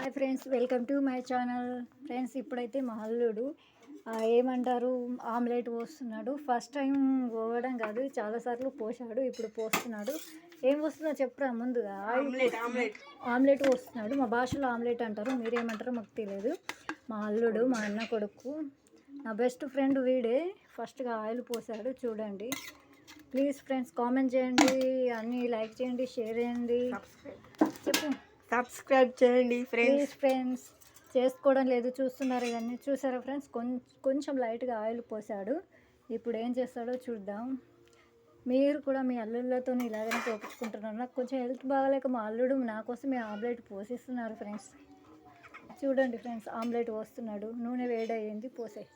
Hi friends, welcome to my channel. Friends, ఇప్పుడైతే మా అల్లుడు ఏమంటారు ఆమ్లెట్ పోస్తున్నాడు. ఫస్ట్ టైం పోవడం కాదు, చాలాసార్లు పోసాడు, ఇప్పుడు పోస్తున్నాడు. ఏం పోస్తుందో చెప్పరా ముందుగా? ఆమ్లెట్ పోస్తున్నాడు. మా భాషలో ఆమ్లెట్ అంటారు, మీరేమంటారో మాకు తెలియదు. మా అల్లుడు, మా అన్న కొడుకు, నా బెస్ట్ ఫ్రెండ్ వీడే. ఫస్ట్గా ఆయిల్ పోసాడు, చూడండి. ప్లీజ్ ఫ్రెండ్స్, కామెంట్ చేయండి, అన్నీ లైక్ చేయండి, షేర్ చేయండి. చెప్పు. సబ్స్క్రైబ్ చేయండి ప్లీజ్ ఫ్రెండ్స్. చేసుకోవడం లేదు, చూస్తున్నారు ఇవన్నీ. చూసారా ఫ్రెండ్స్, కొంచెం లైట్గా ఆయిల్ పోసాడు. ఇప్పుడు ఏం చేస్తాడో చూద్దాం. మీరు కూడా మీ అల్లుళ్ళతో ఇలాగనే పోపించుకుంటున్నారు. నాకు కొంచెం హెల్త్ బాగాలేక మా అల్లుడు నా కోసమే ఆమ్లెట్ పోసిస్తున్నారు ఫ్రెండ్స్. చూడండి ఫ్రెండ్స్, ఆమ్లెట్ పోస్తున్నాడు. నూనె వేడయ్యింది, పోసే.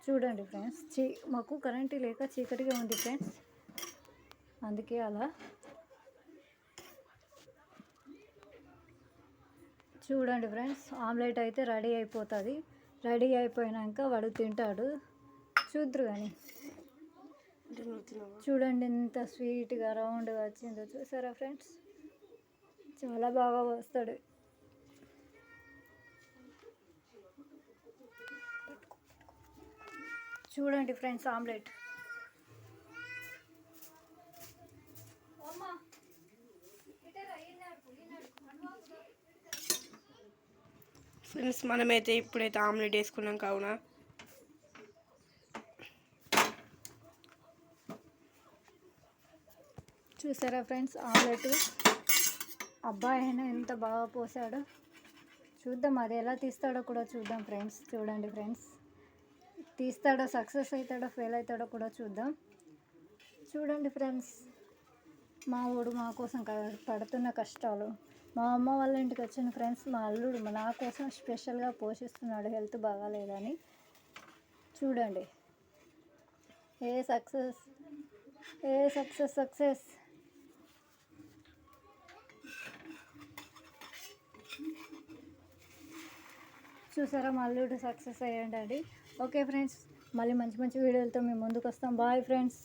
చూడండి ఫ్రెండ్స్, మాకు కరెంటు లేక చీకటిగా ఉంది ఫ్రెండ్స్, అందుకే అలా. చూడండి ఫ్రెండ్స్, ఆమ్లెట్ అయితే రెడీ అయిపోతుంది. రెడీ అయిపోయాక వాడు తింటాడు, చూద్దరు కానీ. చూడండి ఎంత స్వీట్గా రౌండ్గా వచ్చిందో, చూసారా ఫ్రెండ్స్? చాలా బాగా వస్తాడు. చూడండి ఫ్రెండ్స్, ఆమ్లెట్. ఫ్రెండ్స్, మనమైతే ఇప్పుడైతే ఆమ్లెట్ వేసుకున్నాం కావున చూసారా ఫ్రెండ్స్, ఆమ్లెట్ అబ్బాయి అయినా ఎంత బాగా పోసాడో. చూద్దాం అది ఎలా తీస్తాడో కూడా చూద్దాం ఫ్రెండ్స్. చూడండి ఫ్రెండ్స్, తీస్తాడో, సక్సెస్ అవుతాడో, ఫెయిల్ అవుతాడో కూడా చూద్దాం. చూడండి ఫ్రెండ్స్, మా ఊడు మా కోసం పడుతున్న కష్టాలు. మా అమ్మ వాళ్ళ ఇంటికి వచ్చిన ఫ్రెండ్స్, మా అల్లుడు నా కోసం స్పెషల్గా పోషిస్తున్నాడు, హెల్త్ బాగాలేదని. చూడండి, సక్సెస్ సక్సెస్. చూసారా, మా అల్లుడు సక్సెస్ అయ్యాడండి. ఓకే ఫ్రెండ్స్, మళ్ళీ మంచి మంచి వీడియోలతో మేము ముందుకు వస్తాం. Bye friends.